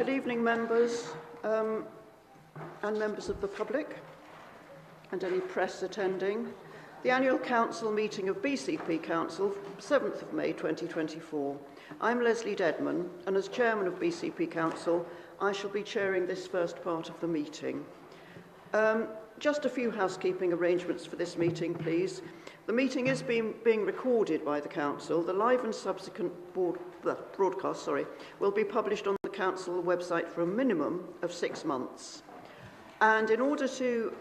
Good evening, members and members of the public and any press attending. The annual council meeting of BCP Council, 7th of May 2024. I'm Leslie Dedman, and as chairman of BCP Council, I shall be chairing this first part of the meeting. Just a few housekeeping arrangements for this meeting, please. The meeting is being recorded by the council. The live and subsequent broadcast will be published on the council website for a minimum of 6 months. And in order to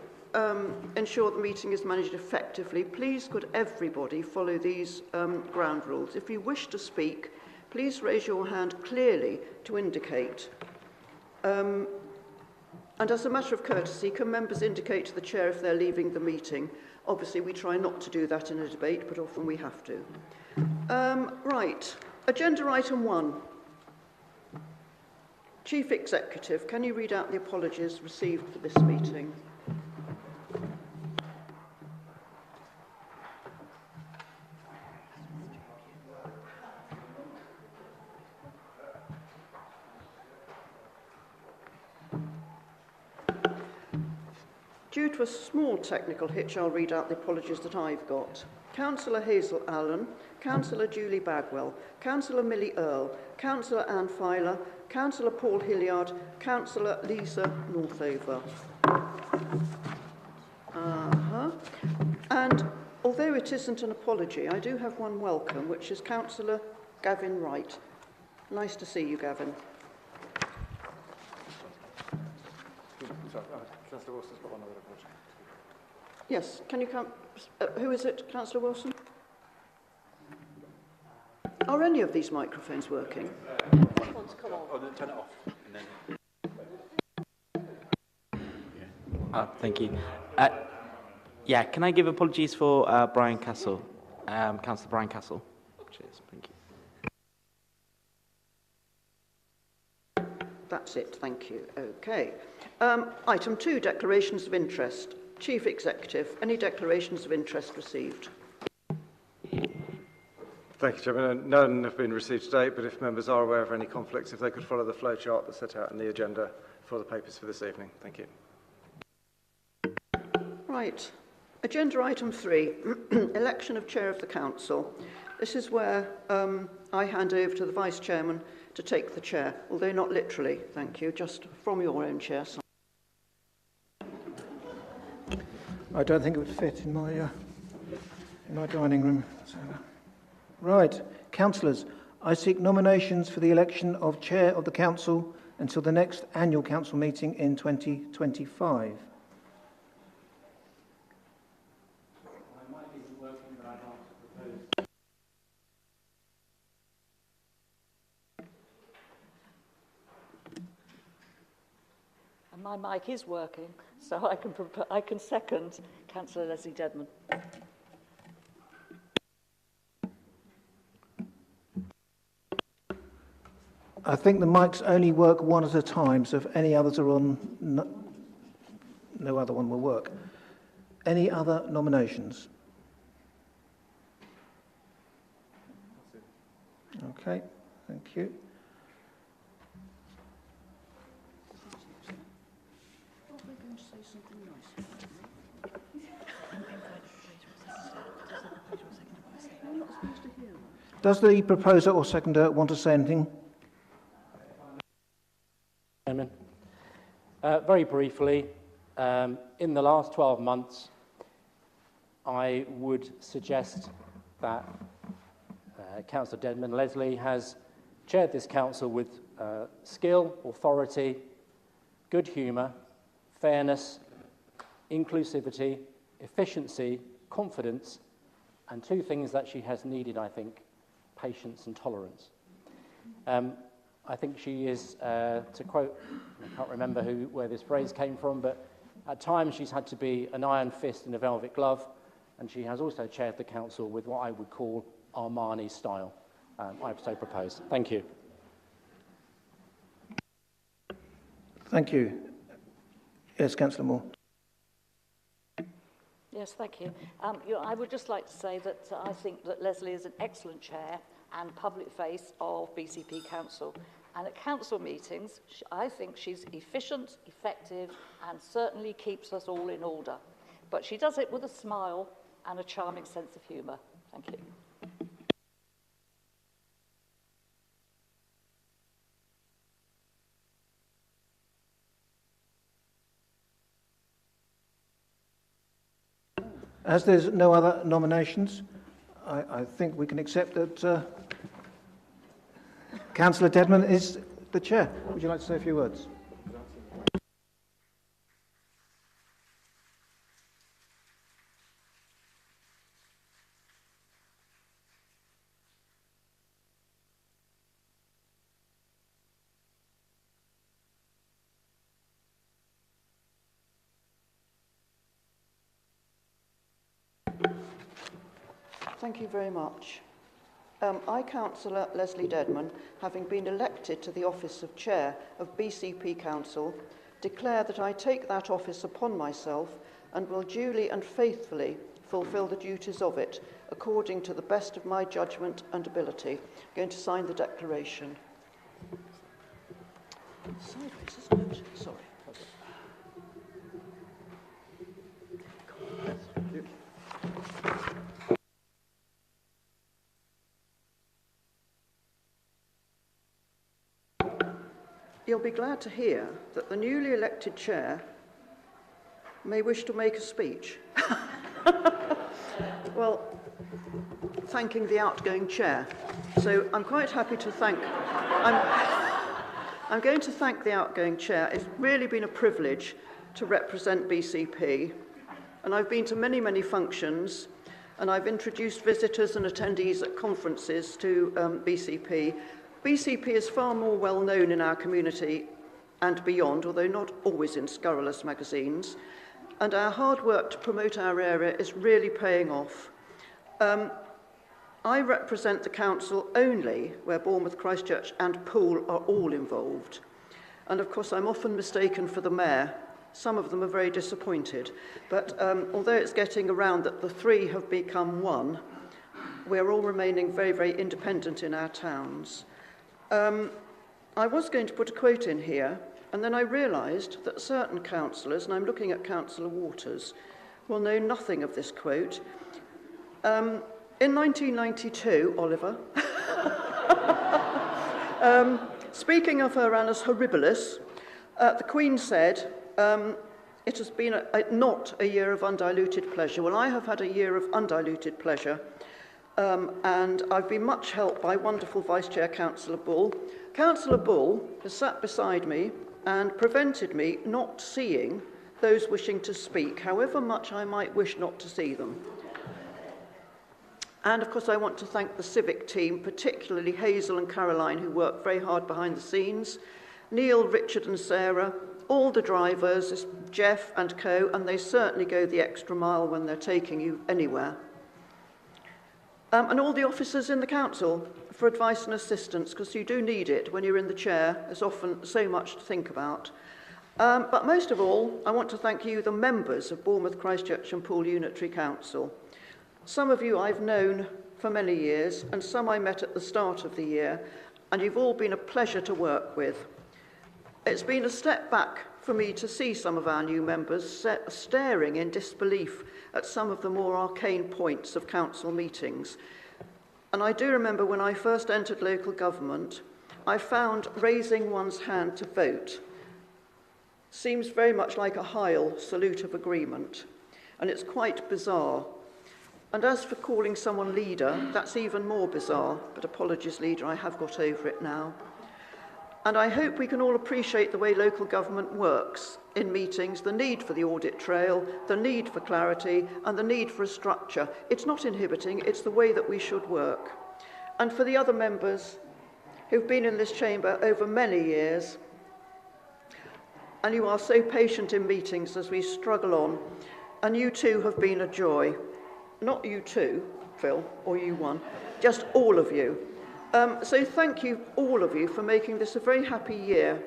ensure the meeting is managed effectively, please could everybody follow these ground rules. If you wish to speak, please raise your hand clearly to indicate. And as a matter of courtesy, can members indicate to the chair if they're leaving the meeting? Obviously, we try not to do that in a debate, but often we have to. Right, agenda item 1. Chief Executive, can you read out the apologies received for this meeting? Due to a small technical hitch, I'll read out the apologies that I've got. Councillor Hazel Allen, Councillor Julie Bagwell, Councillor Millie Earle, Councillor Anne Filer, Councillor Paul Hilliard, Councillor Lisa Northover. And although it isn't an apology, I do have one welcome, which is Councillor Gavin Wright. Nice to see you, Gavin. Councillor Wilson's got one other apology. Yes, can you come? Who is it, Councillor Wilson? Are any of these microphones working? Come on. Oh, then turn it off. And then... Thank you. Yeah, can I give apologies for Brian Castle, Councillor Brian Castle? Cheers, thank you. That's it, thank you. Okay. Item 2, declarations of interest. Chief Executive, any declarations of interest received? Thank you, Chairman. None have been received to date, but if members are aware of any conflicts, if they could follow the flow chart that's set out in the agenda for the papers for this evening. Thank you. Right. Agenda item 3, election of Chair of the Council. This is where I hand over to the Vice Chairman to take the chair, although not literally, thank you, just from your own chair. I don't think it would fit in my dining room. So, right, councillors, I seek nominations for the election of Chair of the Council until the next annual Council meeting in 2025. My mic is working, so I can second Councillor Leslie Dedman. I think the mics only work one at a time, so if any others are on, no other one will work. Any other nominations? Okay, thank you. Does the proposer or seconder want to say anything? Chairman, very briefly, in the last 12 months, I would suggest that Councillor Dedman Leslie has chaired this council with skill, authority, good humour, fairness, inclusivity, efficiency, confidence, and 2 things that she has needed, I think: patience and tolerance. I think she is, to quote, I can't remember where this phrase came from, but at times she's had to be an iron fist in a velvet glove, and she has also chaired the council with what I would call Armani style. I so propose. Thank you. Thank you. Yes, Councillor Moore. Yes, thank you. I would just like to say that I think that Leslie is an excellent chair and public face of BCP Council, And at council meetings, I think she's efficient, effective, and certainly keeps us all in order. But she does it with a smile and a charming sense of humour. Thank you. As there's no other nominations, I think we can accept that Councillor Dedman is the chair. Would you like to say a few words? Thank you very much. I, Councillor Leslie Dedman, having been elected to the office of Chair of BCP Council, declare that I take that office upon myself and will duly and faithfully fulfil the duties of it according to the best of my judgment and ability. I'm going to sign the declaration. Sideways, isn't it? Sorry. You'll be glad to hear that the newly elected chair may wish to make a speech. Well, thanking the outgoing chair. So I'm quite happy to thank... I'm going to thank the outgoing chair. It's really been a privilege to represent BCP. And I've been to many, many functions, and I've introduced visitors and attendees at conferences to BCP. BCP is far more well known in our community and beyond, although not always in scurrilous magazines, and our hard work to promote our area is really paying off. I represent the council only where Bournemouth, Christchurch and Poole are all involved. And of course I'm often mistaken for the mayor. Some of them are very disappointed, but although it's getting around that the three have become one, we're all remaining very, very independent in our towns. I was going to put a quote in here, and then I realised that certain councillors, and I'm looking at Councillor Waters, will know nothing of this quote. In 1992, Oliver, speaking of her annus horribilis, the Queen said, it has been not a year of undiluted pleasure. Well, I have had a year of undiluted pleasure. And I've been much helped by wonderful Vice Chair Councillor Bull. Councillor Bull has sat beside me and prevented me not seeing those wishing to speak, however much I might wish not to see them. And of course I want to thank the civic team, particularly Hazel and Caroline, who work very hard behind the scenes, Neil, Richard and Sarah, all the drivers, Jeff and co, and they certainly go the extra mile when they're taking you anywhere. And all the officers in the council for advice and assistance, because you do need it when you're in the chair. There's often so much to think about. But most of all, I want to thank you, the members of Bournemouth, Christchurch and Poole Unitary Council. Some of you I've known for many years, and some I met at the start of the year, and you've all been a pleasure to work with. It's been a step back for me to see some of our new members staring in disbelief at some of the more arcane points of council meetings. And I do remember when I first entered local government, I found raising one's hand to vote seems very much like a Heil salute of agreement, and it's quite bizarre. And as for calling someone leader, that's even more bizarre, but apologies, leader, I have got over it now. And I hope we can all appreciate the way local government works in meetings, the need for the audit trail, the need for clarity, and the need for a structure. It's not inhibiting, it's the way that we should work. And for the other members who've been in this chamber over many years, and you are so patient in meetings as we struggle on, and you too have been a joy. Not you two, Phil, or you one, just all of you. So thank you, all of you, for making this a very happy year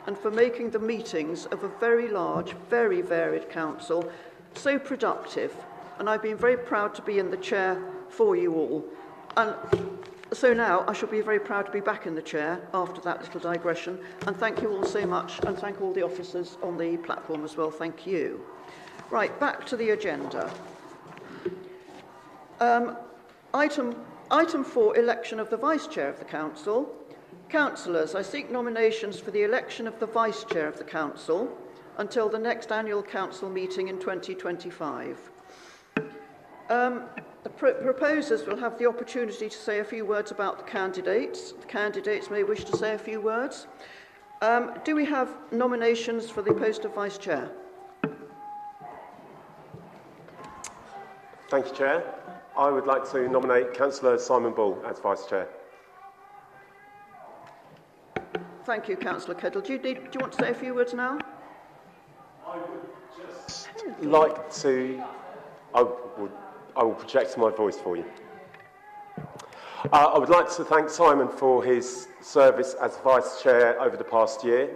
and for making the meetings of a very large, very varied council so productive. And I've been very proud to be in the chair for you all. And So now I shall be very proud to be back in the chair after that little digression, and thank you all so much, and thank all the officers on the platform as well. Thank you. Right, back to the agenda. Item 4, election of the Vice Chair of the Council. Councillors, I seek nominations for the election of the Vice Chair of the Council until the next annual Council meeting in 2025. The proposers will have the opportunity to say a few words about the candidates. The candidates may wish to say a few words. Do we have nominations for the post of Vice Chair? Thank you, Chair. I would like to nominate Councillor Simon Bull as Vice Chair. Thank you, Councillor Kedal. Do you want to say a few words now? I would just like to... I will project my voice for you. I would like to thank Simon for his service as Vice Chair over the past year.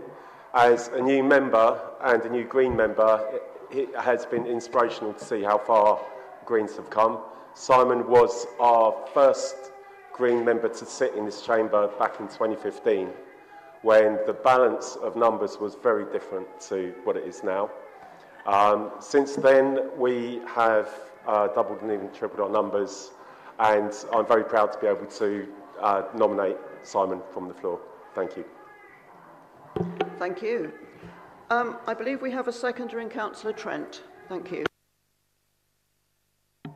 As a new member and a new Green member, it has been inspirational to see how far Greens have come. Simon was our first Green member to sit in this chamber back in 2015, when the balance of numbers was very different to what it is now. Since then, we have doubled and even tripled our numbers, and I'm very proud to be able to nominate Simon from the floor. Thank you. Thank you. I believe we have a seconder in Councillor Trent. Thank you.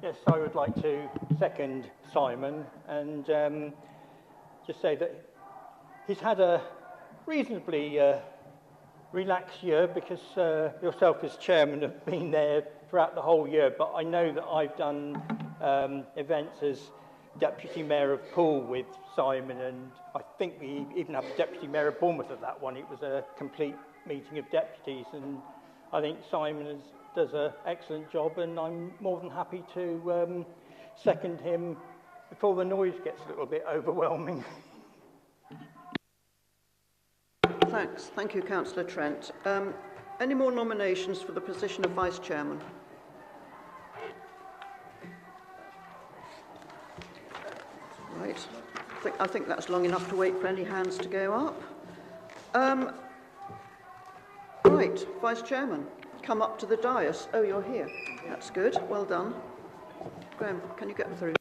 Yes, I would like to second Simon and just say that he's had a reasonably relaxed year because yourself as chairman have been there throughout the whole year, but I know that I've done events as Deputy Mayor of Poole with Simon, and I think we even have the Deputy Mayor of Bournemouth at that one. It was a complete meeting of deputies, and I think Simon does an excellent job, and I'm more than happy to second him before the noise gets a little bit overwhelming. Thanks. Thank you, Councillor Trent. Any more nominations for the position of Vice Chairman? Right. I think that's long enough to wait for any hands to go up. Right, Vice Chairman, come up to the dais. Oh, you're here. That's good. Well done. Graham, can you get through?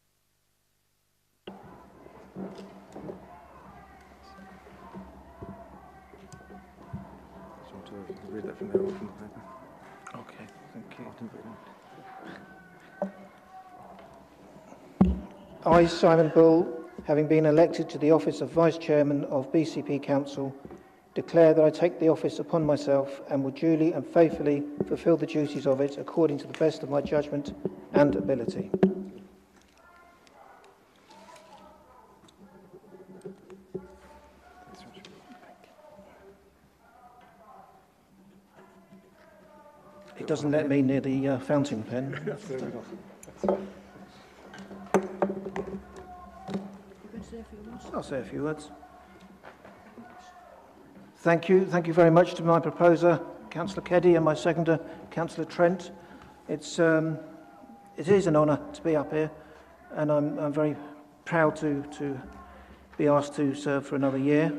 Read that from there or from the paper. Okay, thank you. I, Simon Bull, having been elected to the office of Vice Chairman of BCP Council, declare that I take the office upon myself and will duly and faithfully fulfil the duties of it according to the best of my judgment and ability. It doesn't let me near the fountain pen. I'll say a few words. Thank you very much to my proposer, Councillor Keddy, and my seconder, Councillor Trent. It is an honour to be up here, and I'm very proud to be asked to serve for another year.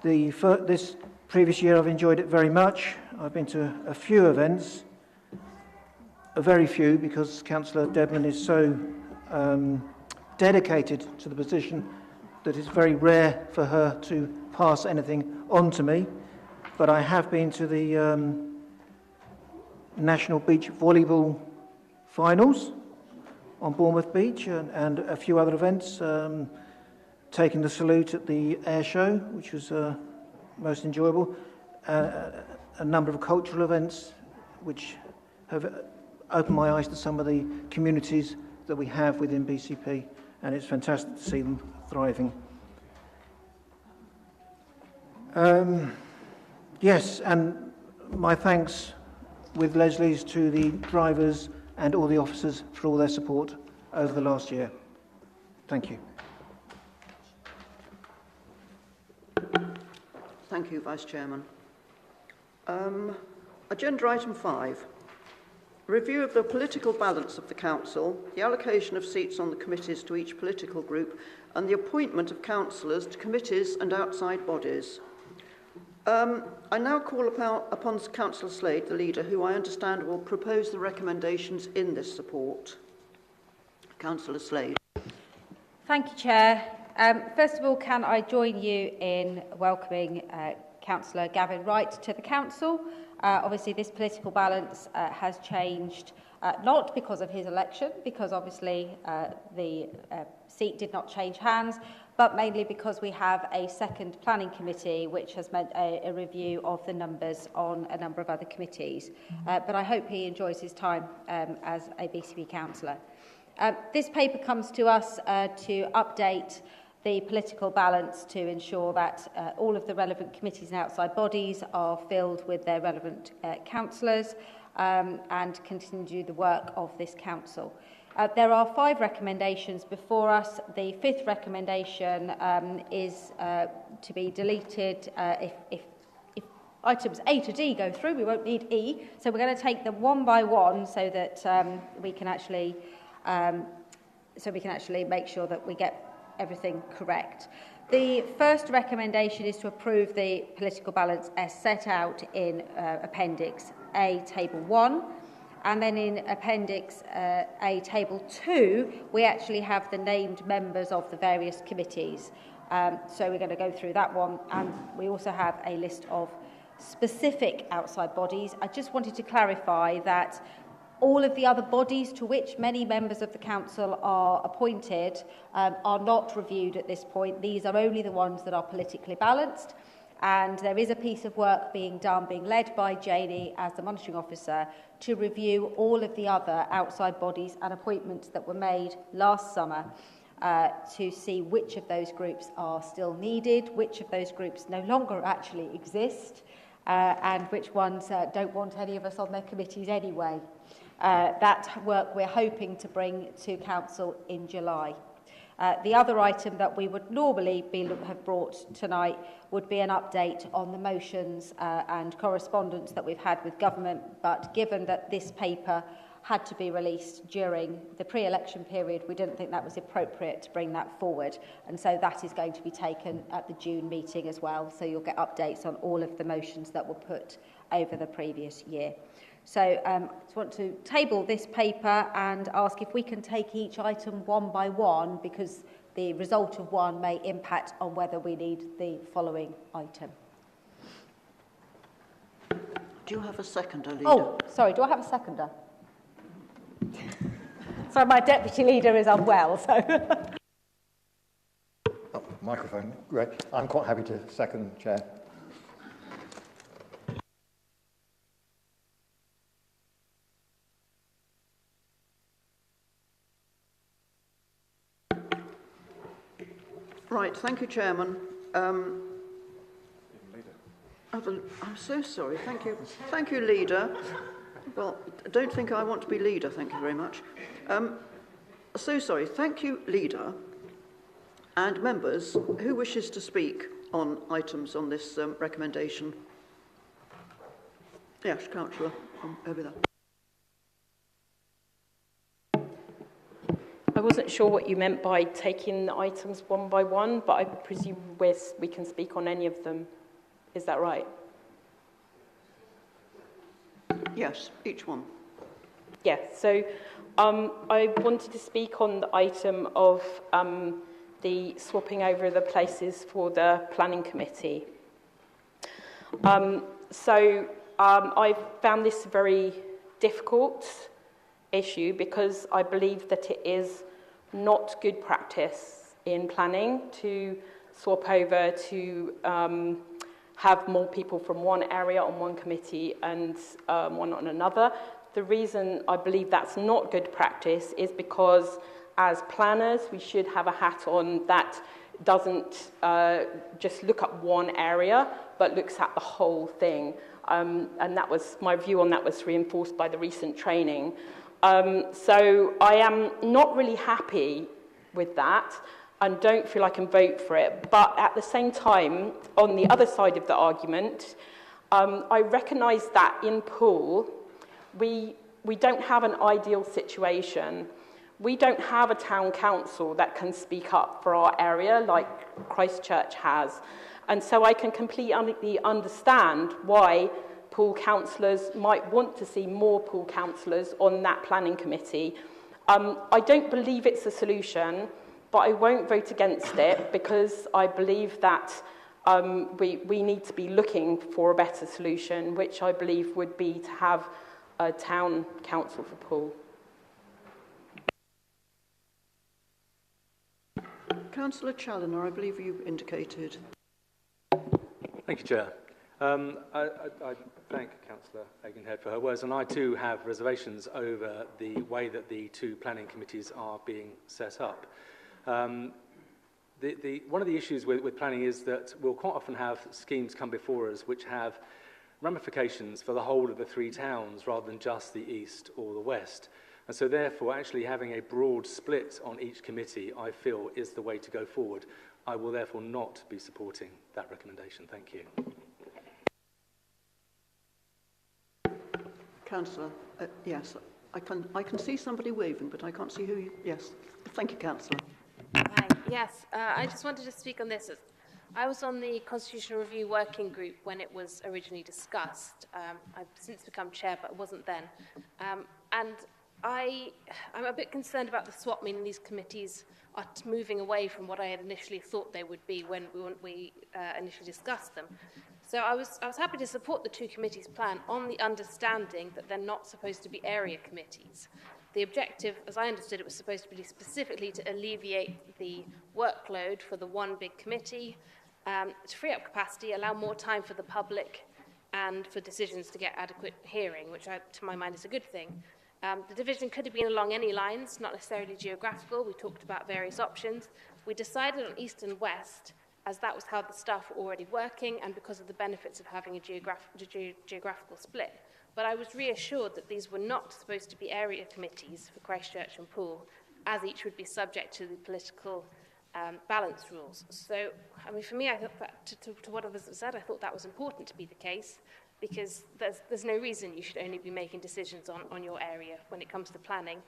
This previous year I've enjoyed it very much. I've been to a few events, a very few, because Councillor Dedman is so dedicated to the position that it's very rare for her to pass anything on to me. But I have been to the National Beach Volleyball Finals on Bournemouth Beach and a few other events, taking the salute at the air show, which was most enjoyable, a number of cultural events which have opened my eyes to some of the communities that we have within BCP, and it's fantastic to see them thriving. Yes, and my thanks with Leslie's to the drivers and all the officers for all their support over the last year. Thank you. Thank you, Vice Chairman. Agenda item 5. review of the political balance of the council, the allocation of seats on the committees to each political group, and the appointment of councillors to committees and outside bodies. I now call upon Councillor Slade, the leader, who I understand will propose the recommendations in this support. Councillor Slade. Thank you, Chair. First of all, can I join you in welcoming Councillor Gavin Wright to the Council? Obviously, this political balance has changed, not because of his election, because obviously the seat did not change hands, but mainly because we have a second planning committee which has meant a review of the numbers on a number of other committees. But I hope he enjoys his time as a BCP councillor. This paper comes to us to update the political balance to ensure that all of the relevant committees and outside bodies are filled with their relevant councillors and continue the work of this council. There are 5 recommendations before us. The 5th recommendation is to be deleted if items A to D go through. We won't need E, so we're going to take them one by one so that we can actually make sure that we get everything correct. The first recommendation is to approve the political balance as set out in Appendix A, Table 1. And then in Appendix A, Table 2, we actually have the named members of the various committees. So we're going to go through that one. And we also have a list of specific outside bodies. I just wanted to clarify that all of the other bodies to which many members of the council are appointed are not reviewed at this point. These are only the ones that are politically balanced. And there is a piece of work being led by Janie as the monitoring officer to review all of the other outside bodies and appointments that were made last summer to see which of those groups are still needed, which of those groups no longer actually exist, and which ones don't want any of us on their committees anyway. That work we're hoping to bring to Council in July. The other item that we would normally have brought tonight would be an update on the motions and correspondence that we've had with government, but given that this paper had to be released during the pre-election period, we didn't think that was appropriate to bring that forward, and so that is going to be taken at the June meeting as well, so you'll get updates on all of the motions that were put over the previous year. So I just want to table this paper and ask if we can take each item one by one, because the result of one may impact on whether we need the following item. Do you have a seconder, leader? Oh, sorry, do I have a seconder? Sorry, my deputy leader is unwell, so... Oh, microphone, great. I'm quite happy to second, Chair. Right, thank you, Chairman. I'm so sorry, thank you. Thank you, Leader. Well, I don't think I want to be Leader, thank you very much. So sorry, thank you, Leader. And members, who wishes to speak on items on this recommendation? Yes, Councillor, over there. I wasn't sure what you meant by taking the items one by one, but I presume we can speak on any of them. Is that right? Yes, each one. Yes, so I wanted to speak on the item of the swapping over the places for the planning committee. I found this a very difficult issue because I believe that it is not good practice in planning to swap over to have more people from one area on one committee and one on another. The reason I believe that's not good practice is because as planners we should have a hat on that doesn't just look at one area but looks at the whole thing. And that was my view on that was reinforced by the recent training. So I am not really happy with that and don't feel I can vote for it. But at the same time, on the other side of the argument, I recognise that in Poole, we we don't have an ideal situation. We don't have a town council that can speak up for our area like Christchurch has. And so I can completely understand why pool councillors might want to see more pool councillors on that planning committee. I don't believe it's a solution, but I won't vote against it because I believe that we need to be looking for a better solution, which I believe would be to have a town council for pool. Councillor Challoner, I believe you indicated. Thank you, Chair. I thank Councillor Aikenhead for her words, and I too have reservations over the way that the two planning committees are being set up. One of the issues with planning is that we'll quite often have schemes come before us which have ramifications for the whole of the three towns rather than just the east or the west. And so therefore, actually having a broad split on each committee, I feel, is the way to go forward. I will therefore not be supporting that recommendation. Thank you. Councillor, yes, I can see somebody waving, but I can't see who you... Yes, thank you, Councillor. Hi. Yes, I just wanted to speak on this. I was on the Constitutional Review Working Group when it was originally discussed. I've since become chair, but I wasn't then. And I'm a bit concerned about the swap, meaning these committees are moving away from what I had initially thought they would be when we initially discussed them. So I was happy to support the two committees' plan on the understanding that they're not supposed to be area committees. The objective, as I understood it, was supposed to be specifically to alleviate the workload for the one big committee, to free up capacity, allow more time for the public, and for decisions to get adequate hearing, which to my mind is a good thing. The division could have been along any lines, not necessarily geographical. We talked about various options. We decided on east and west, as that was how the staff were already working and because of the benefits of having a geographical split. But I was reassured that these were not supposed to be area committees for Christchurch and Poole, as each would be subject to the political balance rules. So, I mean, for me, I thought that, to what others have said, I thought that was important to be the case, because there's no reason you should only be making decisions on your area when it comes to planning.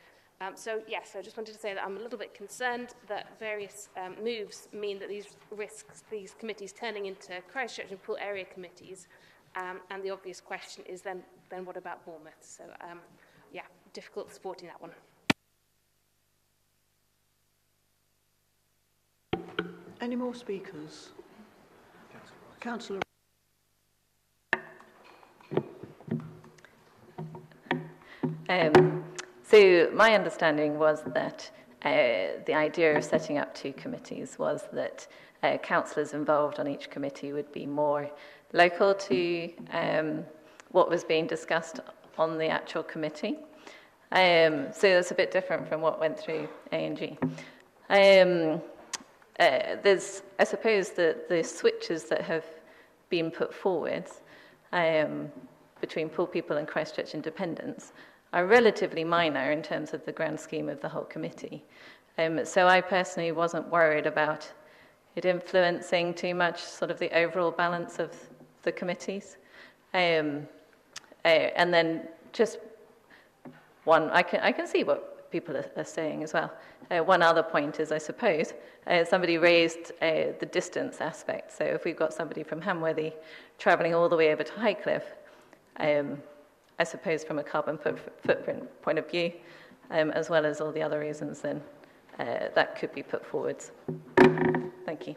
So, yes, I just wanted to say that I'm a little bit concerned that various moves mean that these committees turning into Christchurch and Poole area committees, and the obvious question is then what about Bournemouth? So, yeah, difficult supporting that one. Any more speakers? Councillor. So my understanding was that the idea of setting up two committees was that councillors involved on each committee would be more local to what was being discussed on the actual committee. So that's a bit different from what went through A&G. There's, I suppose, the switches that have been put forward between Poole people and Christchurch Independents are relatively minor in terms of the grand scheme of the whole committee. So I personally wasn't worried about it influencing too much sort of the overall balance of the committees. And then just one, I can see what people are saying as well. One other point is, I suppose, somebody raised the distance aspect. So if we've got somebody from Hamworthy travelling all the way over to Highcliffe, I suppose from a carbon footprint point of view, as well as all the other reasons, then that could be put forwards. Thank you.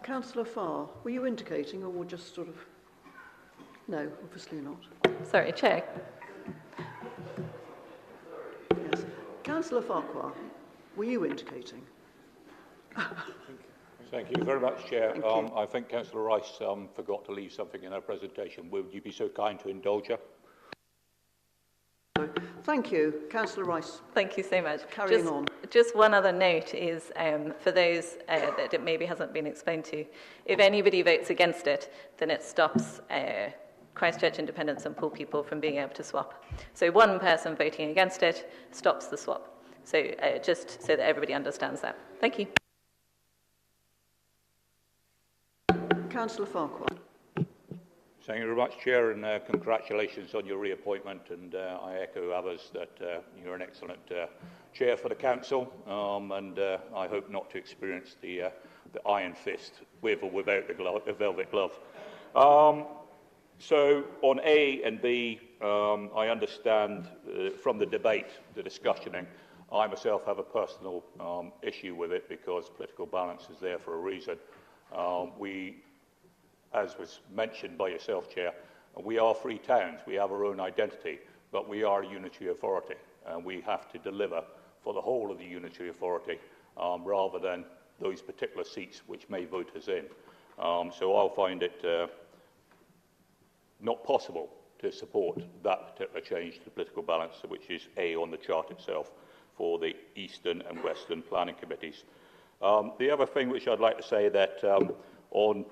Councillor Farr, were you indicating, or just sort of... No, obviously not. Sorry, Chair. Yes. Councillor Farquhar, were you indicating? Thank you very much, Chair. I think Councillor Rice forgot to leave something in her presentation. Would you be so kind to indulge her? Thank you. Councillor Rice. Thank you so much. Carrying on. Just one other note is, for those that it maybe hasn't been explained to, if anybody votes against it, then it stops Christchurch Independents and Poole people from being able to swap. So one person voting against it stops the swap. So just so that everybody understands that. Thank you. Councillor Farquhar. Thank you very much, Chair, and congratulations on your reappointment. And I echo others that you're an excellent Chair for the Council, and I hope not to experience the iron fist with or without the velvet glove. So on A and B, I understand from the debate, the discussioning, I myself have a personal issue with it because political balance is there for a reason. We, as was mentioned by yourself, Chair, we are free towns. We have our own identity, but we are a unitary authority, and we have to deliver for the whole of the unitary authority rather than those particular seats which may vote us in. So I'll find it not possible to support that particular change to the political balance, which is A on the chart itself for the Eastern and Western Planning Committees. The other thing which I'd like to say that on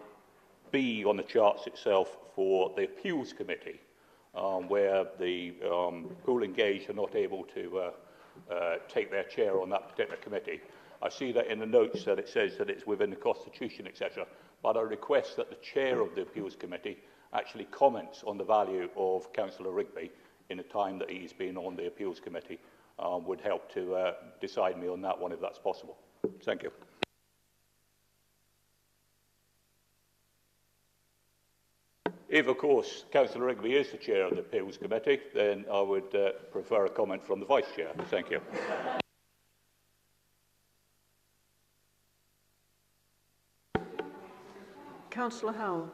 B on the charts itself for the Appeals Committee, where the pool engaged are not able to take their chair on that particular committee. I see that in the notes that it says that it's within the Constitution, etc. But I request that the chair of the Appeals Committee actually comments on the value of Councillor Rigby in the time that he's been on the Appeals Committee. Would help to decide me on that one if that's possible. Thank you. If, of course, Councillor Rigby is the chair of the Appeals Committee, then I would prefer a comment from the Vice Chair. Thank you. Councillor Howell.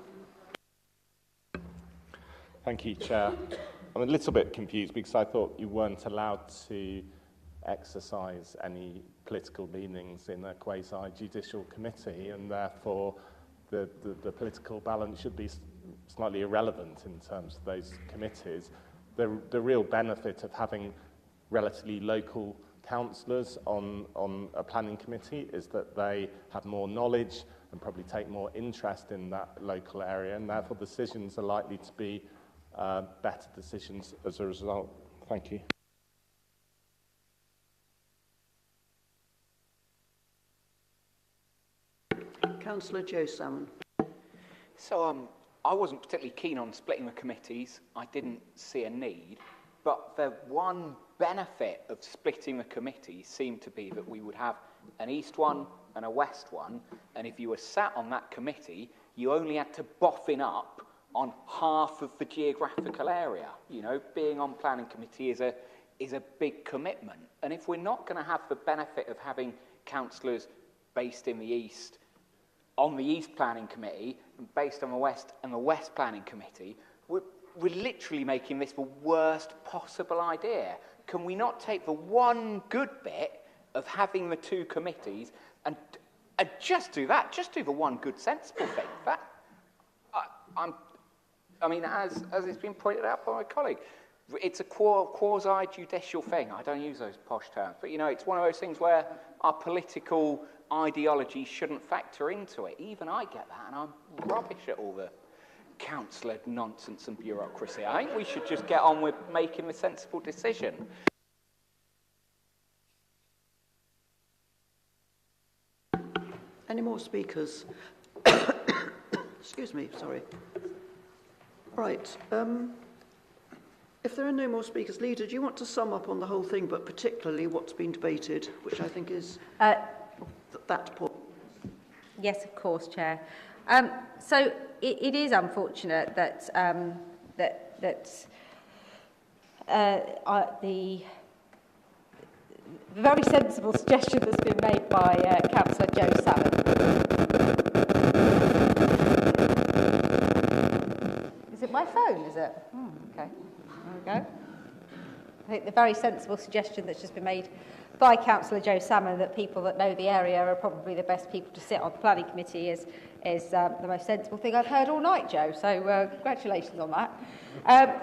Thank you, Chair. I'm a little bit confused because I thought you weren't allowed to exercise any political meanings in a quasi-judicial committee, and therefore the political balance should be slightly irrelevant in terms of those committees. The real benefit of having relatively local councillors on a planning committee is that they have more knowledge and probably take more interest in that local area, and therefore decisions are likely to be better decisions as a result. Thank you. Councillor Joe Salmon. So I wasn't particularly keen on splitting the committees. I didn't see a need. But the one benefit of splitting the committees seemed to be that we would have an east one and a west one. And if you were sat on that committee, you only had to boffin up on half of the geographical area. You know, being on planning committee is a big commitment. And if we're not going to have the benefit of having councillors based in the east on the East Planning Committee and based on the West and the West Planning Committee, we're literally making this the worst possible idea. Can we not take the one good bit of having the two committees and just do that? Just do the one good, sensible thing. That, I mean, as it's been pointed out by my colleague, it's a quasi-judicial thing. I don't use those posh terms, but, you know, it's one of those things where our political ideology shouldn't factor into it. Even I get that, and I'm rubbish at all the councillor nonsense and bureaucracy. I think we should just get on with making the sensible decision. Any more speakers? Excuse me, sorry. Right. If there are no more speakers, Leader, do you want to sum up on the whole thing, but particularly what's been debated, which I think is that point? Yes, of course, Chair. So it is unfortunate that the very sensible suggestion that's been made by Councillor Joe Salmon. Is it my phone, is it? Okay, there we go. I think the very sensible suggestion that's just been made by Councillor Joe Salmon, that people that know the area are probably the best people to sit on the planning committee, is the most sensible thing I've heard all night, Joe. So congratulations on that.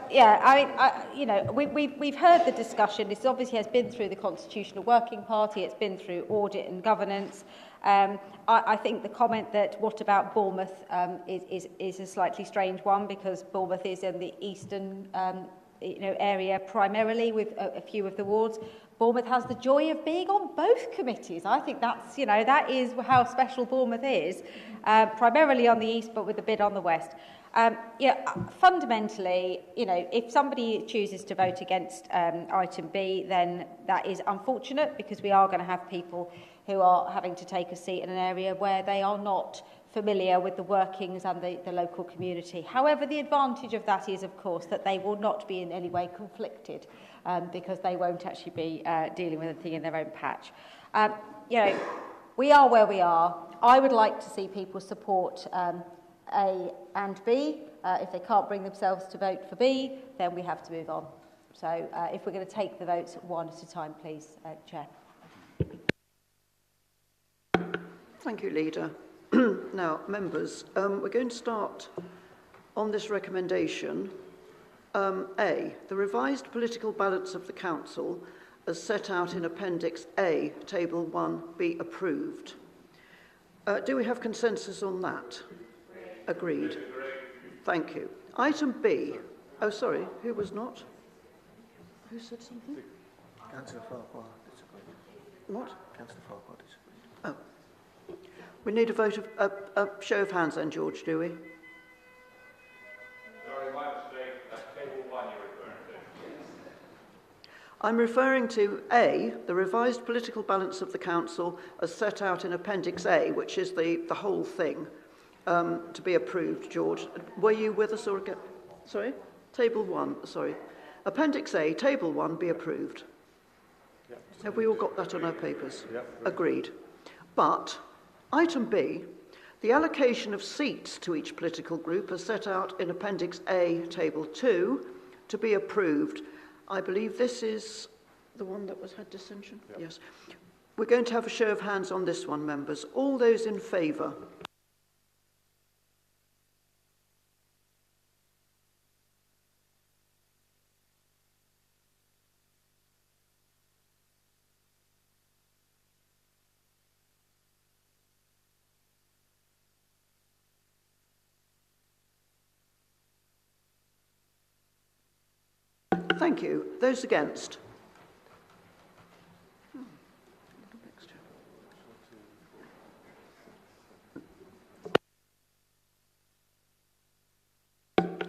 Yeah, I mean, you know, we've heard the discussion. This obviously has been through the Constitutional Working Party. It's been through audit and governance. I think the comment that what about Bournemouth is a slightly strange one, because Bournemouth is in the eastern area primarily, with a few of the wards. Bournemouth has the joy of being on both committees. I think that's, that is how special Bournemouth is, primarily on the east, but with a bit on the west. Fundamentally, if somebody chooses to vote against item B, then that is unfortunate, because we are going to have people who are having to take a seat in an area where they are not familiar with the workings and the local community. However, the advantage of that is, of course, that they will not be in any way conflicted, because they won't actually be dealing with anything in their own patch. We are where we are. I would like to see people support A and B. If they can't bring themselves to vote for B, then we have to move on. So if we're going to take the votes one at a time, please, Chair. Thank you, Leader. Now, members, we're going to start on this recommendation. A, the revised political balance of the Council as set out in Appendix A, Table 1, be approved. Do we have consensus on that? Agreed. Thank you. Item B. Oh, sorry, who was not? Who said something? Councillor Farquhar disagreed. What? Councillor Farquhar disagreed. Oh. We need a vote of a show of hands then, George, do we? Sorry, my mistake. That's Table 1 you're referring to. I'm referring to A, the revised political balance of the Council as set out in Appendix A, which is the whole thing, to be approved, George. Were you with us or again? Sorry? Table 1, sorry. Appendix A, Table 1, be approved. Yep. Have we all got that on our papers? Yep. Agreed. But item B, the allocation of seats to each political group as set out in Appendix A, Table 2, to be approved. I believe this is the one that had dissension? Yep. Yes. We're going to have a show of hands on this one, members. All those in favour? Thank you. Those against?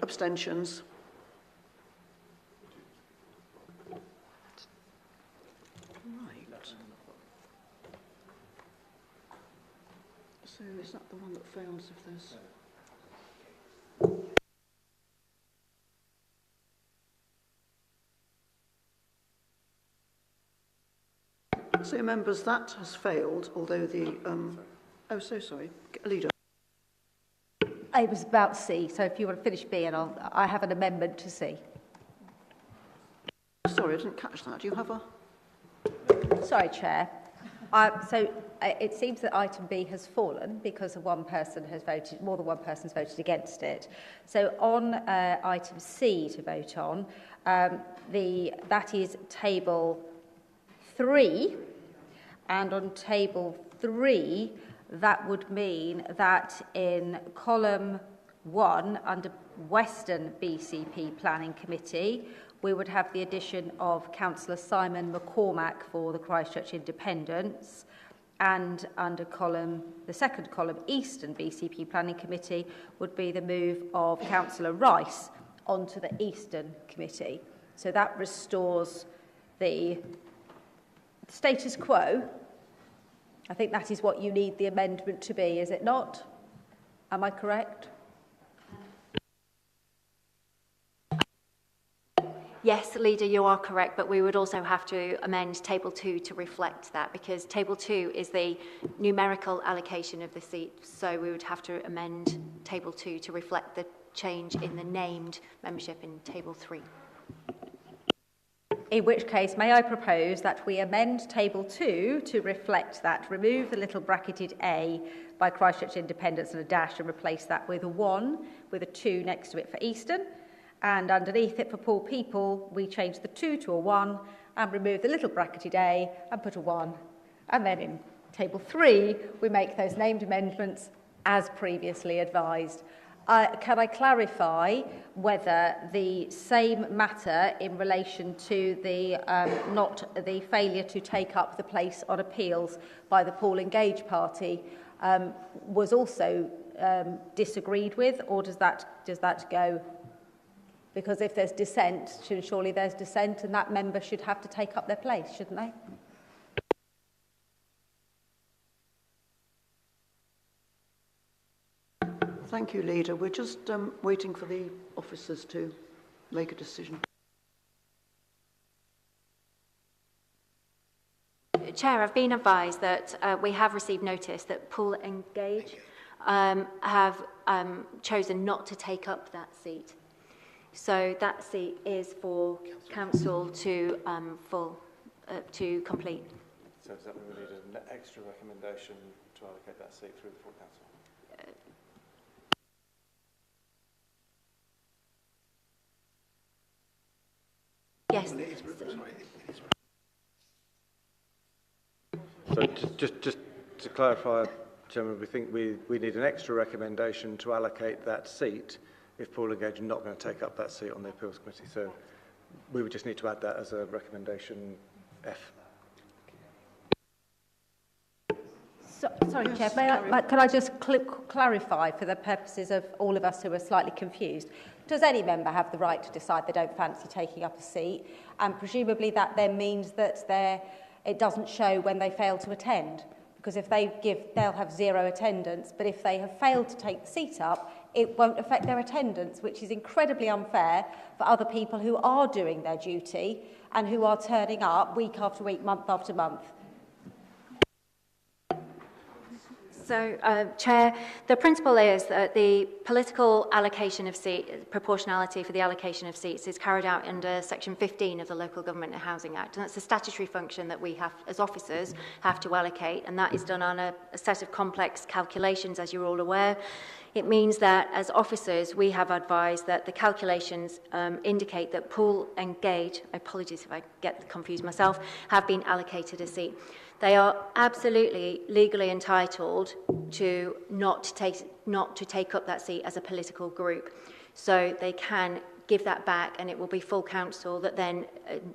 Abstentions? Right. So is that the one that fails if there's... So, members, that has failed, although the... oh, so sorry. Leader. I was about C, so if you want to finish B, and I have an amendment to C. Sorry, I didn't catch that. Do you have a... Sorry, Chair. It seems that item B has fallen because more than one person has voted against it. So on item C to vote on, that is Table 3, and on Table 3, that would mean that in column 1 under Western BCP Planning Committee, we would have the addition of Councillor Simon McCormack for the Christchurch Independents, and under the second column, Eastern BCP Planning Committee, would be the move of Councillor Rice onto the Eastern Committee. So that restores the status quo. I think that is what you need the amendment to be, is it not? Am I correct? Yes, Leader, you are correct, but we would also have to amend Table 2 to reflect that, because Table 2 is the numerical allocation of the seats, so we would have to amend Table 2 to reflect the change in the named membership in Table 3. In which case, may I propose that we amend Table 2 to reflect that, remove the little bracketed A by Christchurch Independents and a dash, and replace that with a 1, with a 2 next to it for Eastern. And underneath it for poor people, we change the 2 to a 1 and remove the little bracketed A and put a 1. And then in Table 3, we make those named amendments as previously advised. Can I clarify whether the same matter in relation to the not the failure to take up the place on appeals by the Paul Engage party was also disagreed with, or does that go? Because if there's dissent, surely there's dissent, and that member should have to take up their place, shouldn't they? Thank you, Leader. We're just waiting for the officers to make a decision. Chair, I've been advised that we have received notice that Paul Engage have chosen not to take up that seat. So that seat is for council to complete. So does that mean we need an extra recommendation to allocate that seat through the full council? Yes. So just to clarify, Chairman, we think we need an extra recommendation to allocate that seat if Paul Engage are not going to take up that seat on the Appeals Committee. So we would just need to add that as a recommendation F. Sorry, Chair, can I just clarify for the purposes of all of us who are slightly confused? Does any member have the right to decide they don't fancy taking up a seat? And presumably that then means that it doesn't show when they fail to attend. Because if they'll have zero attendance, but if they have failed to take the seat up, it won't affect their attendance, which is incredibly unfair for other people who are doing their duty and who are turning up week after week, month after month. So, Chair, the principle is that the political allocation of seats, proportionality for the allocation of seats is carried out under Section 15 of the Local Government and Housing Act. And that's a statutory function that we have, as officers, have to allocate. And that is done on a set of complex calculations, as you're all aware. It means that, as officers, we have advised that the calculations indicate that Paul Engage, apologies if I get confused myself, have been allocated a seat. They are absolutely legally entitled to not to take up that seat as a political group. So they can give that back, and it will be full council that then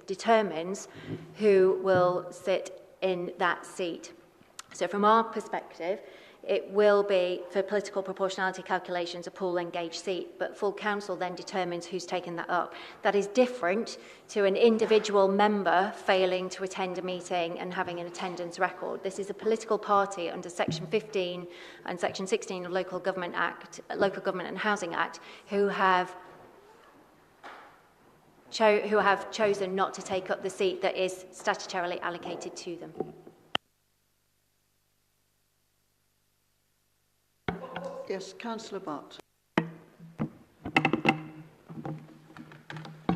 determines who will sit in that seat. So from our perspective, it will be, for political proportionality calculations, a Paul Engage seat, but full council then determines who's taken that up. That is different to an individual member failing to attend a meeting and having an attendance record. This is a political party under Section 15 and Section 16 of Local Government and Housing Act who have chosen not to take up the seat that is statutorily allocated to them. Yes, Councillor Butt.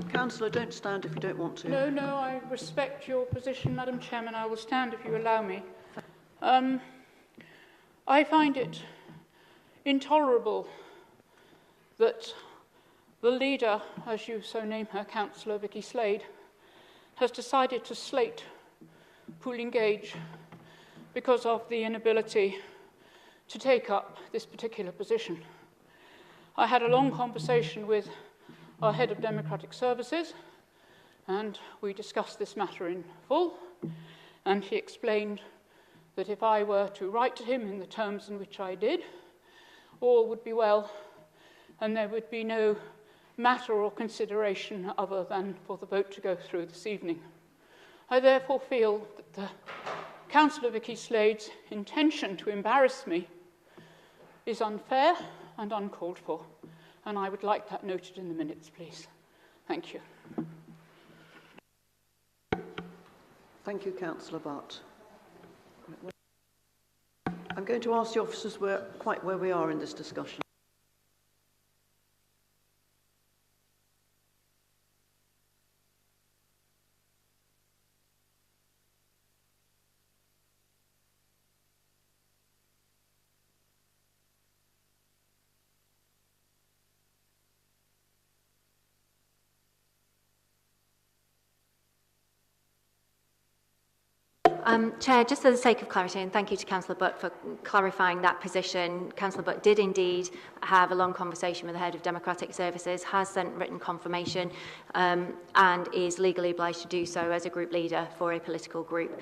Councillor, don't stand if you don't want to. No, I respect your position, Madam Chairman. I will stand if you allow me. I find it intolerable that the leader, as you so name her, Councillor Vicky Slade, has decided to slate Paul Engage because of the inability to take up this particular position. I had a long conversation with our head of Democratic Services, and we discussed this matter in full, and he explained that if I were to write to him in the terms in which I did, all would be well, and there would be no matter or consideration other than for the vote to go through this evening. I therefore feel that the Councillor Vicky Slade's intention to embarrass me is unfair and uncalled for, and I would like that noted in the minutes, please. Thank you. Thank you, Councillor Butt. I'm going to ask the officers where we are in this discussion. Chair, just for the sake of clarity, and thank you to Councillor Butt for clarifying that position. Councillor Butt did indeed have a long conversation with the Head of Democratic Services, has sent written confirmation, and is legally obliged to do so as a group leader for a political group.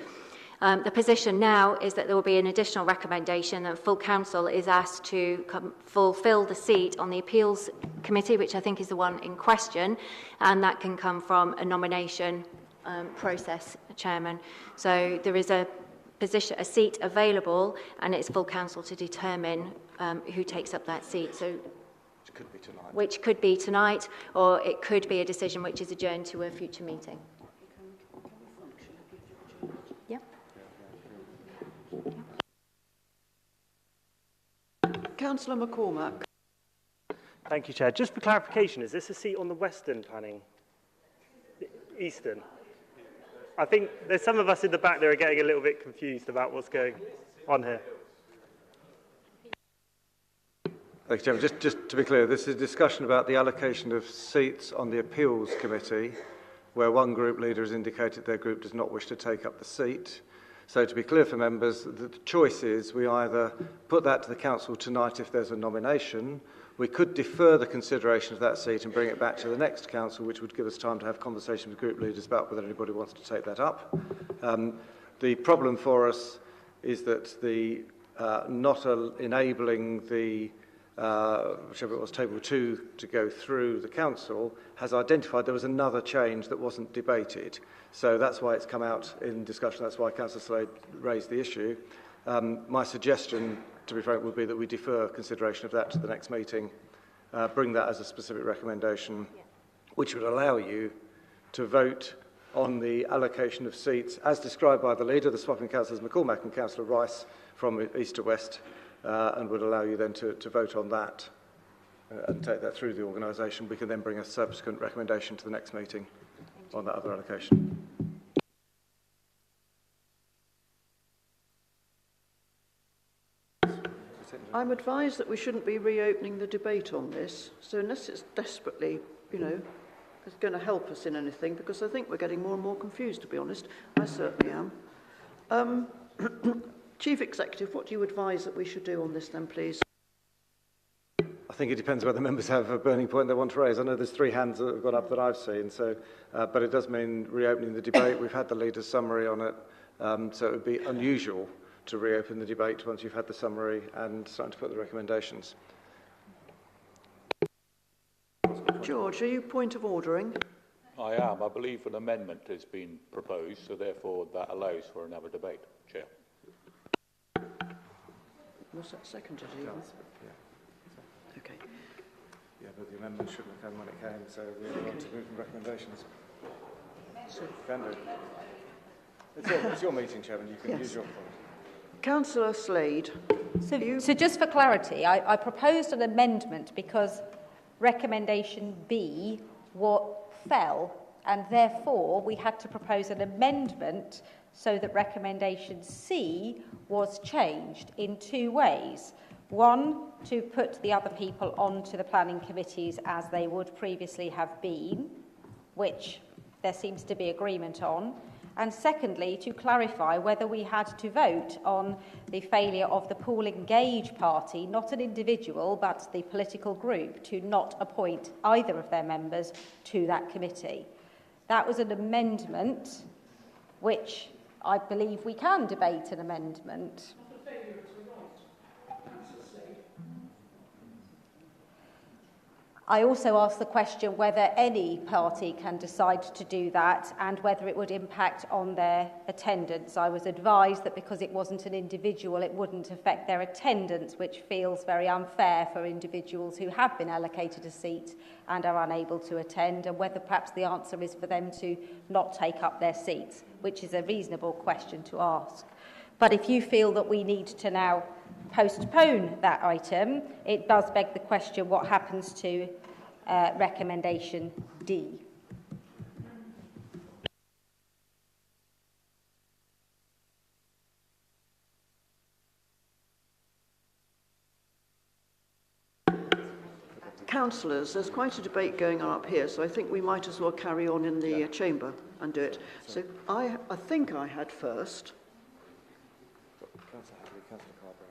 The position now is that there will be an additional recommendation that full council is asked to fulfil the seat on the appeals committee, which I think is the one in question, and that can come from a nomination process, Chairman. So there is a seat available, and it's full council to determine who takes up that seat. So, which could be tonight, or it could be a decision which is adjourned to a future meeting. Yeah. Councillor McCormack. Thank you, Chair. Just for clarification, is this a seat on the Western Planning? Eastern? I think there's some of us in the back that are getting a little bit confused about what's going on here. Thank you, Chairman. Just to be clear, this is a discussion about the allocation of seats on the Appeals Committee, where one group leader has indicated their group does not wish to take up the seat. So to be clear for members, the choice is we either put that to the Council tonight if there's a nomination. We could defer the consideration of that seat and bring it back to the next Council, which would give us time to have conversations with group leaders about whether anybody wants to take that up. The problem for us is that the not enabling the whichever it was, Table 2 to go through the Council has identified there was another change that wasn't debated. So that's why it's come out in discussion. That's why Councillor Slade raised the issue. My suggestion, to be frank, would be that we defer consideration of that to the next meeting, bring that as a specific recommendation, which would allow you to vote on the allocation of seats as described by the leader, the swapping councillors McCormack and Councillor Rice from east to west, and would allow you then to vote on that and take that through the organisation. We can then bring a subsequent recommendation to the next meeting on that other allocation. I'm advised that we shouldn't be reopening the debate on this, so unless it's desperately, it's going to help us in anything, because I think we're getting more and more confused, to be honest. I certainly am. Chief Executive, what do you advise that we should do on this then, please? I think it depends whether members have a burning point they want to raise. I know there's 3 hands that have gone up that I've seen, so, but it does mean reopening the debate. We've had the leader's summary on it, so it would be unusual to reopen the debate once you've had the summary and starting to put the recommendations. George, are you point of ordering? I am. I believe an amendment has been proposed, so therefore that allows for another debate, Chair. Was that seconded? Yeah. Okay. Yeah, but the amendment shouldn't have come when it came, so we want to move from recommendations. So, can do. It's your meeting, Chairman. You can use your point. Councillor Slade. So just for clarity, I proposed an amendment because recommendation B fell, and therefore we had to propose an amendment so that recommendation C was changed in 2 ways. One, to put the other people onto the planning committees as they would previously have been, which there seems to be agreement on. And secondly, to clarify whether we had to vote on the failure of the Pool Engage party, not an individual, but the political group, to not appoint either of their members to that committee. That was an amendment which I believe we can debate an amendment. I also asked the question whether any party can decide to do that and whether it would impact on their attendance. I was advised that because it wasn't an individual, it wouldn't affect their attendance, which feels very unfair for individuals who have been allocated a seat and are unable to attend, and whether perhaps the answer is for them to not take up their seats, which is a reasonable question to ask. But if you feel that we need to now postpone that item, it does beg the question what happens to recommendation D. Councillors, there's quite a debate going on up here, so I think we might as well carry on in the chamber and do it. So I think I had first Councillor Hadley, Councillor Carr-Brown,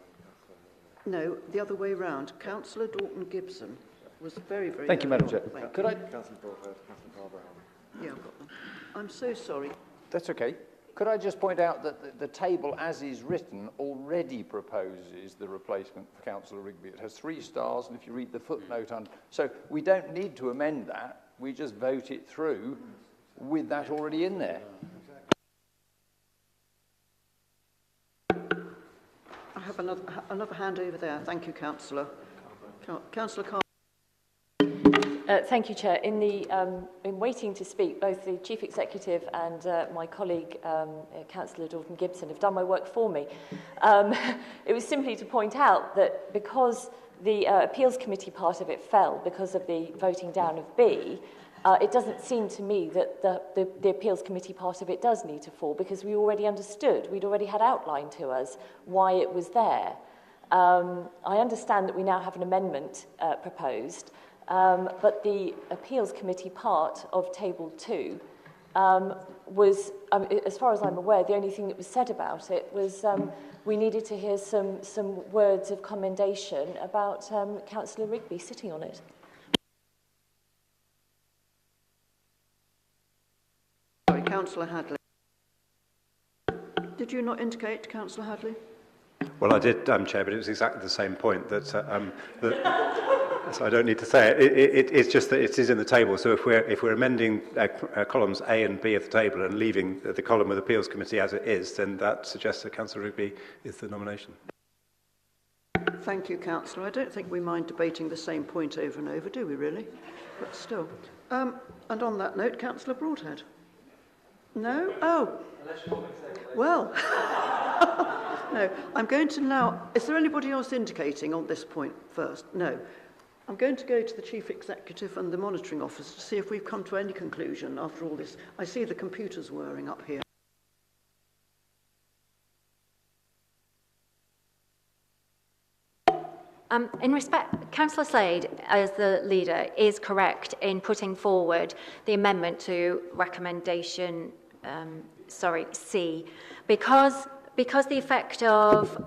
No, the other way round. Councillor Dalton-Gibson was very, very... Thank you, Madam Chair. Could I... Councillor Broadhead, Councillor Carr-Brown. Yeah, I've got them. I'm so sorry. That's okay. Could I just point out that the table, as is written, already proposes the replacement for Councillor Rigby. It has 3 stars, and if you read the footnote on... So we don't need to amend that. We just vote it through with that already in there. I have another hand over there. Thank you, Councillor. Councillor Carr. Thank you, Chair. In waiting to speak, both the Chief Executive and my colleague, Councillor Dalton-Gibson, have done my work for me. It was simply to point out that because the Appeals Committee part of it fell because of the voting down of B, it doesn't seem to me that the Appeals Committee part of it does need to fall, because we already understood, we'd already had outlined to us why it was there. I understand that we now have an amendment proposed, but the Appeals Committee part of Table 2 was, as far as I'm aware, the only thing that was said about it was we needed to hear some words of commendation about Councillor Rigby sitting on it. Sorry, Councillor Hadley. Did you not indicate, Councillor Hadley? Well, I did, Chair, but it was exactly the same point that, so I don't need to say it. It's just that it is in the table. So if we're amending columns A and B of the table and leaving the column of the Appeals Committee as it is, then that suggests that Councillor Rigby is the nomination. Thank you, Councillor. I don't think we mind debating the same point over and over, do we really? But still. And on that note, Councillor Broadhead. No? Oh. Well. No. I'm going to now... Is there anybody else indicating on this point first? No. I'm going to go to the Chief Executive and the Monitoring Officer to see if we've come to any conclusion after all this. I see the computers whirring up here. In respect, Councillor Slade, as the leader, is correct in putting forward the amendment to recommendation, C, because the effect of,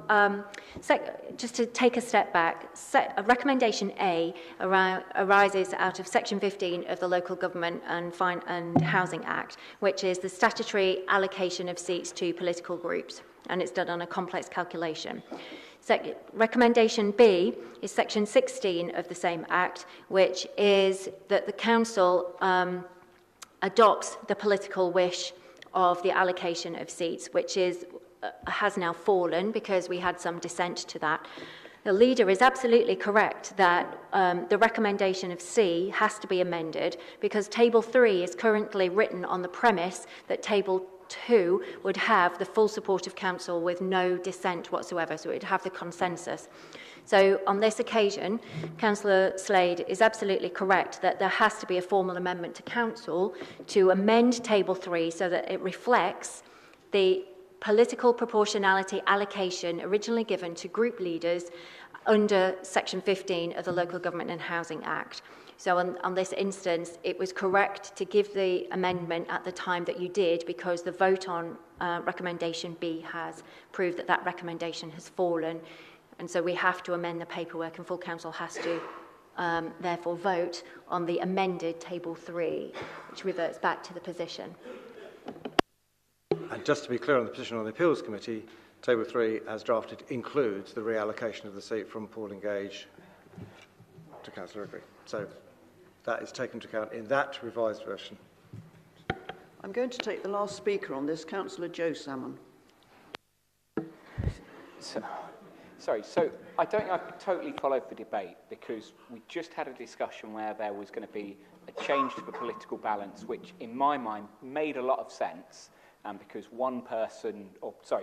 just to take a step back, recommendation A arises out of section 15 of the Local Government and Housing Act, which is the statutory allocation of seats to political groups, and it's done on a complex calculation. Recommendation B is section 16 of the same Act, which is that the Council adopts the political wish of the allocation of seats, which has now fallen because we had some dissent to that. The leader is absolutely correct that the recommendation of C has to be amended because Table 3 is currently written on the premise that Table 2 would have the full support of Council with no dissent whatsoever, so it would have the consensus. So on this occasion, Councillor Slade is absolutely correct that there has to be a formal amendment to Council to amend Table 3 so that it reflects the political proportionality allocation originally given to group leaders under Section 15 of the Local Government and Housing Act. So on this instance, it was correct to give the amendment at the time that you did because the vote on recommendation B has proved that that recommendation has fallen. And so we have to amend the paperwork and full Council has to therefore vote on the amended Table 3, which reverts back to the position. And just to be clear on the position on the Appeals Committee, Table 3, as drafted, includes the reallocation of the seat from Paul Gage to Councillor Rigby. So that is taken into account in that revised version. I'm going to take the last speaker on this, Councillor Joe Salmon. So I don't think I totally followed the debate because we just had a discussion where there was going to be a change to the political balance, which in my mind made a lot of sense. And because one person,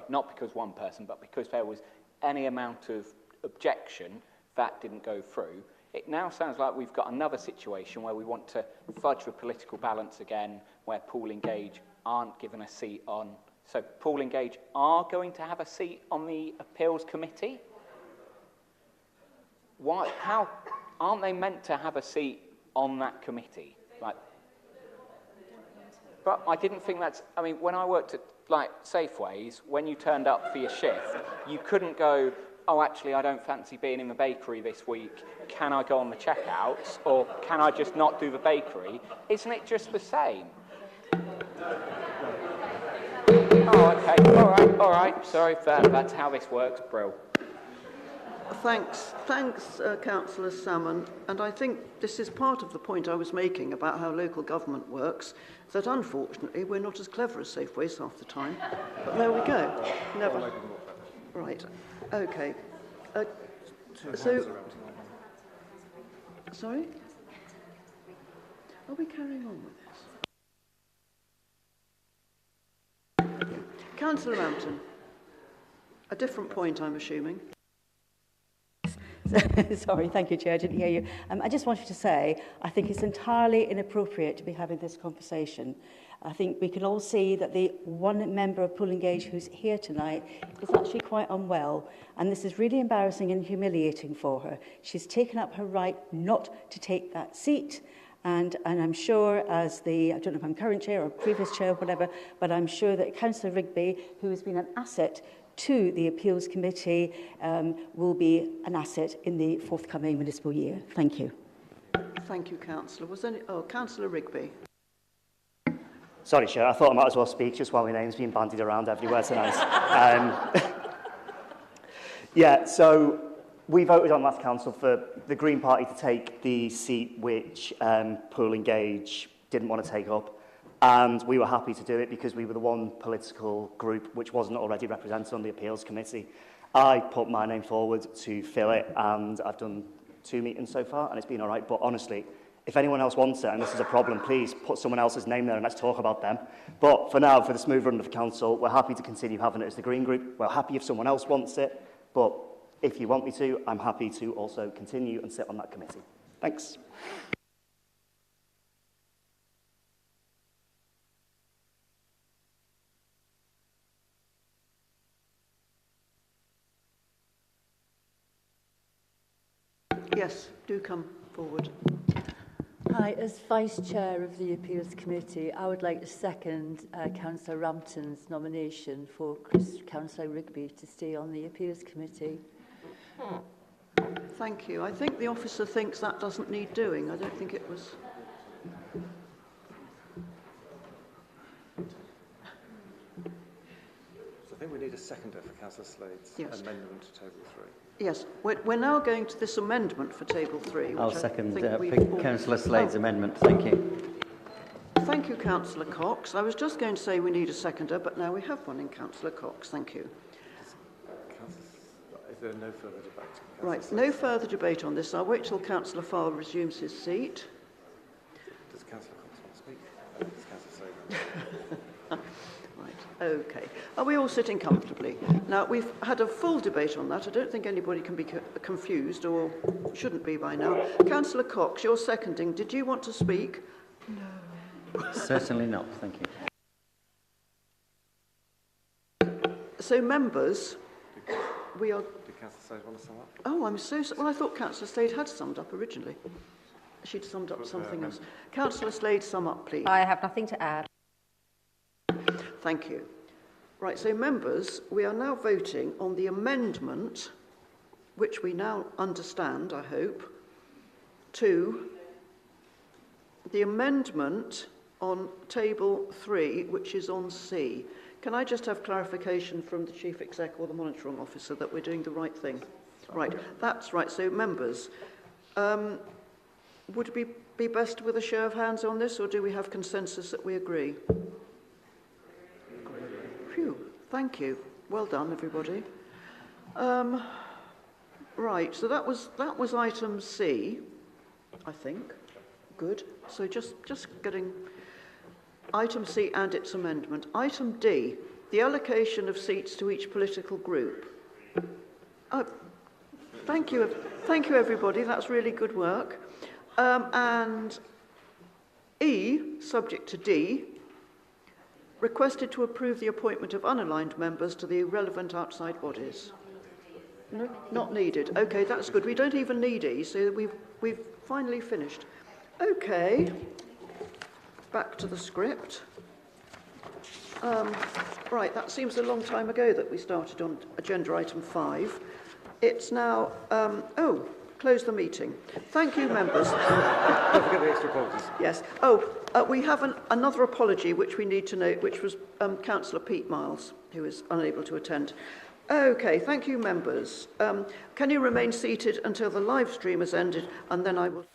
not because one person, but because there was any amount of objection, that didn't go through. It now sounds like we've got another situation where we want to fudge the political balance again, where Paul Gage aren't given a seat on. So Paul Gage are going to have a seat on the Appeals Committee? Why? How aren't they meant to have a seat on that committee? But I didn't think that's... I mean, when I worked at like Safeways, when you turned up for your shift, you couldn't go, oh, actually, I don't fancy being in the bakery this week. Can I go on the checkouts? Or can I just not do the bakery? Isn't it just the same? Oh, okay. All right. Sorry if that's how this works, Brill. Thanks, Councillor Salmon. And I think this is part of the point I was making about how local government works, that unfortunately we're not as clever as Safeways half the time. But there we go. Never. Right. Okay. Sorry? Are we carrying on with this? Councillor Rampton. A different point, I'm assuming. Sorry, thank you, Chair. I didn't hear you. I just wanted to say, I think it's entirely inappropriate to be having this conversation. I think we can all see that the one member of Pool Engage who's here tonight is actually quite unwell, and this is really embarrassing and humiliating for her. She's taken up her right not to take that seat, and I'm sure as the, I don't know if I'm current chair or previous chair or whatever, but I'm sure that Councillor Rigby, who has been an asset to the Appeals Committee, will be an asset in the forthcoming municipal year. Thank you. Thank you, Councillor. Was any... Oh, Councillor Rigby. Sorry, Chair, I thought I might as well speak just while my name's being bandied around everywhere tonight. Yeah, so we voted on last council for the Green Party to take the seat which Pool Engage didn't want to take up. And we were happy to do it because we were the one political group which wasn't already represented on the Appeals Committee. I put my name forward to fill it, and I've done 2 meetings so far, and it's been all right. But honestly, if anyone else wants it, and this is a problem, please put someone else's name there and let's talk about them. But for now, for the smooth run of the council, we're happy to continue having it as the Green Group. We're happy if someone else wants it, but if you want me to, I'm happy to also continue and sit on that committee. Thanks. Yes, do come forward. Hi, as Vice Chair of the Appeals Committee, I would like to second Councillor Rampton's nomination for Councillor Rigby to stay on the Appeals Committee. Thank you. I think the officer thinks that doesn't need doing. I don't think it was... So I think we need a seconder for Councillor Slade's amendment to Table 3. Yes, we're now going to this amendment for Table 3. I'll second Councillor Slade's amendment. Thank you. Thank you, Councillor Cox. I was just going to say we need a seconder, but now we have one in Councillor Cox. Thank you. Is there no further debate? Right, no further debate on this. I'll wait till Councillor Farr resumes his seat. Does Councillor Cox want to speak? Does Councillor Slade? Right, okay. Are we all sitting comfortably? Now, we've had a full debate on that. I don't think anybody can be confused, or shouldn't be by now. Councillor Cox, you're seconding. Did you want to speak? No. Certainly not, thank you. So, members, we are... Did Councillor Slade want to sum up? Oh, I'm so sorry. Well, I thought Councillor Slade had summed up originally. She'd summed up something else. Councillor Slade, sum up, please. I have nothing to add. Thank you. Right, so members, we are now voting on the amendment, which we now understand, I hope, to the amendment on Table 3, which is on C. Can I just have clarification from the Chief Exec or the Monitoring Officer that we're doing the right thing? Right, that's right. So, members, would it be best with a show of hands on this, or do we have consensus that we agree? Phew, thank you. Well done, everybody. Right, so that was item C, I think. Good. So just getting item C and its amendment. Item D, the allocation of seats to each political group. Thank you, everybody. That's really good work. And E, subject to D, requested to approve the appointment of unaligned members to the relevant outside bodies. No, not needed. Okay, that's good. We don't even need E, so we've finally finished. Okay, back to the script. Right, that seems a long time ago that we started on agenda item 5. It's now, close the meeting. Thank you, members. Don't forget the extra apologies. Yes. We have another apology which we need to note, which was Councillor Pete Miles, who is unable to attend. Okay, thank you, members. Can you remain seated until the live stream has ended, and then I will...